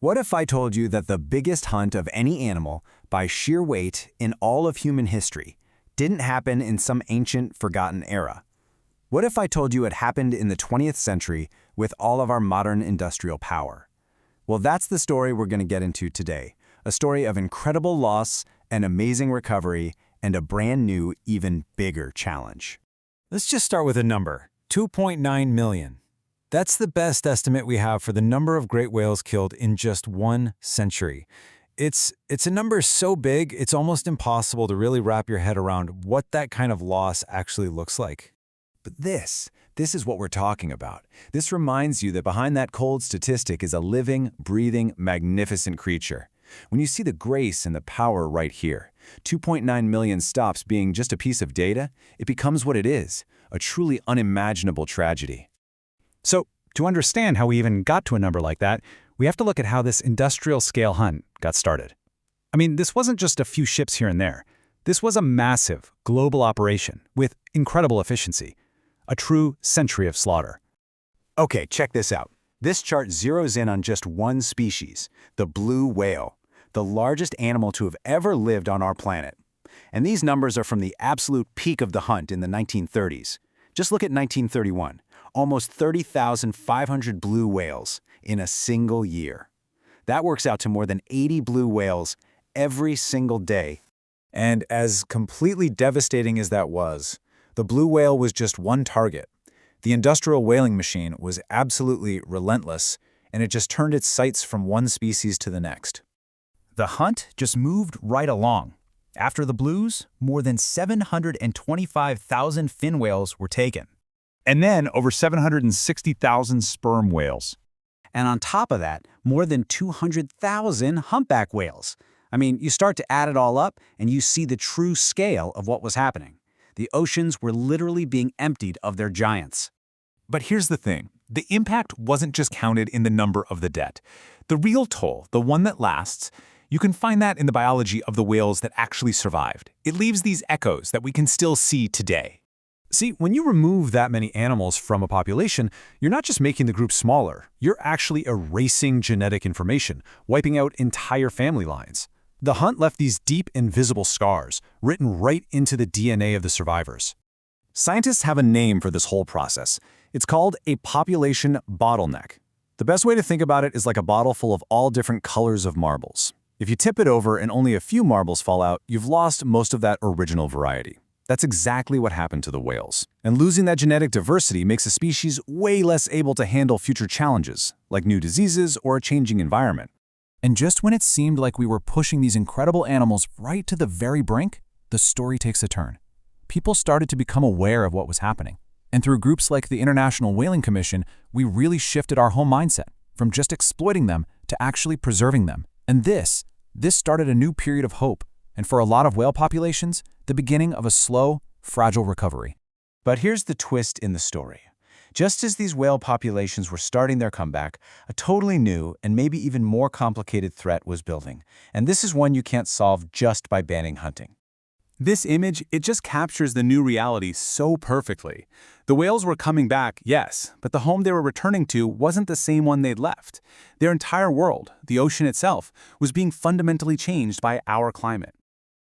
What if I told you that the biggest hunt of any animal, by sheer weight, in all of human history, didn't happen in some ancient, forgotten era? What if I told you it happened in the 20th century with all of our modern industrial power? Well, that's the story we're going to get into today. A story of incredible loss, an amazing recovery, and a brand new, even bigger challenge. Let's just start with a number, 2.9 million. That's the best estimate we have for the number of great whales killed in just 1 century. It's a number so big, it's almost impossible to really wrap your head around what that kind of loss actually looks like. But this is what we're talking about. This reminds you that behind that cold statistic is a living, breathing, magnificent creature. When you see the grace and the power right here, 2.9 million stops being just a piece of data, it becomes what it is, a truly unimaginable tragedy. So, to understand how we even got to a number like that, we have to look at how this industrial-scale hunt got started. I mean, this wasn't just a few ships here and there. This was a massive, global operation with incredible efficiency. A true century of slaughter. Okay, check this out. This chart zeroes in on just one species, the blue whale, the largest animal to have ever lived on our planet. And these numbers are from the absolute peak of the hunt in the 1930s. Just look at 1931. Almost 30,500 blue whales in a single year. That works out to more than 80 blue whales every single day. And as completely devastating as that was, the blue whale was just one target. The industrial whaling machine was absolutely relentless, and it just turned its sights from one species to the next. The hunt just moved right along. After the blues, more than 725,000 fin whales were taken. And then over 760,000 sperm whales. And on top of that, more than 200,000 humpback whales. I mean, you start to add it all up, and you see the true scale of what was happening. The oceans were literally being emptied of their giants. But here's the thing. The impact wasn't just counted in the number of the dead. The real toll, the one that lasts, you can find that in the biology of the whales that actually survived. It leaves these echoes that we can still see today. See, when you remove that many animals from a population, you're not just making the group smaller, you're actually erasing genetic information, wiping out entire family lines. The hunt left these deep, invisible scars, written right into the DNA of the survivors. Scientists have a name for this whole process. It's called a population bottleneck. The best way to think about it is like a bottle full of all different colors of marbles. If you tip it over and only a few marbles fall out, you've lost most of that original variety. That's exactly what happened to the whales. And losing that genetic diversity makes a species way less able to handle future challenges, like new diseases or a changing environment. And just when it seemed like we were pushing these incredible animals right to the very brink, the story takes a turn. People started to become aware of what was happening. And through groups like the International Whaling Commission, we really shifted our whole mindset from just exploiting them to actually preserving them. And this started a new period of hope. And for a lot of whale populations, the beginning of a slow, fragile recovery. But here's the twist in the story. Just as these whale populations were starting their comeback, a totally new and maybe even more complicated threat was building. And this is one you can't solve just by banning hunting. This image, it just captures the new reality so perfectly. The whales were coming back, yes, but the home they were returning to wasn't the same one they'd left. Their entire world, the ocean itself, was being fundamentally changed by our climate.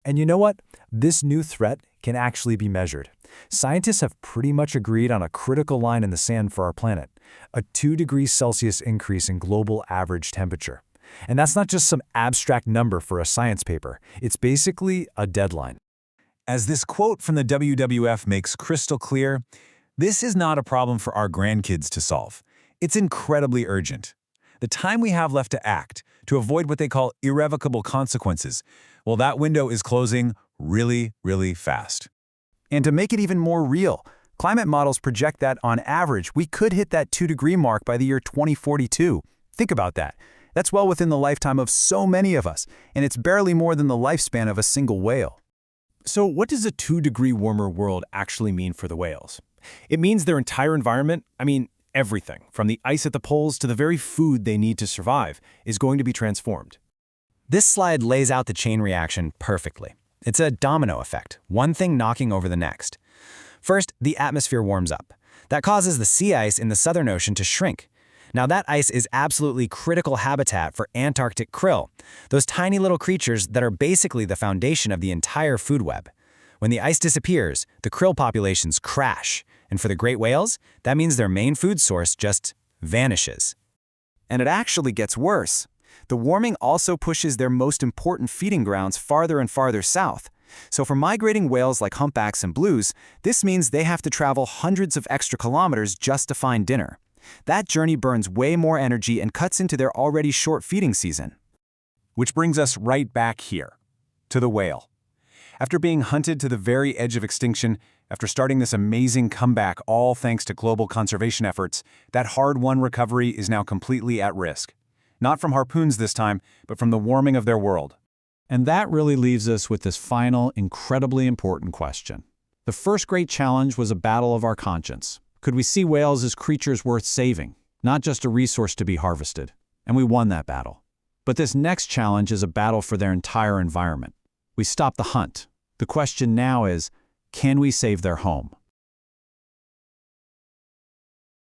And you know what? This new threat can actually be measured. Scientists have pretty much agreed on a critical line in the sand for our planet, a 2 degrees Celsius increase in global average temperature. And that's not just some abstract number for a science paper. It's basically a deadline. As this quote from the WWF makes crystal clear, this is not a problem for our grandkids to solve. It's incredibly urgent. The time we have left to act, to avoid what they call irrevocable consequences, well, that window is closing really, really fast. And to make it even more real, climate models project that, on average, we could hit that 2-degree mark by the year 2042. Think about that. That's well within the lifetime of so many of us, and it's barely more than the lifespan of a single whale. So what does a 2-degree warmer world actually mean for the whales? It means their entire environment, everything, from the ice at the poles to the very food they need to survive, is going to be transformed. This slide lays out the chain reaction perfectly. It's a domino effect, one thing knocking over the next. First, the atmosphere warms up. That causes the sea ice in the Southern Ocean to shrink. Now that ice is absolutely critical habitat for Antarctic krill, those tiny little creatures that are basically the foundation of the entire food web. When the ice disappears, the krill populations crash, and for the great whales, that means their main food source just vanishes. And it actually gets worse. The warming also pushes their most important feeding grounds farther and farther south. So for migrating whales like humpbacks and blues, this means they have to travel hundreds of extra kilometers just to find dinner. That journey burns way more energy and cuts into their already short feeding season. Which brings us right back here, to the whale. After being hunted to the very edge of extinction, after starting this amazing comeback all thanks to global conservation efforts, that hard-won recovery is now completely at risk. Not from harpoons this time, but from the warming of their world. And that really leaves us with this final, incredibly important question. The first great challenge was a battle of our conscience. Could we see whales as creatures worth saving, not just a resource to be harvested? And we won that battle. But this next challenge is a battle for their entire environment. We stopped the hunt. The question now is, can we save their home?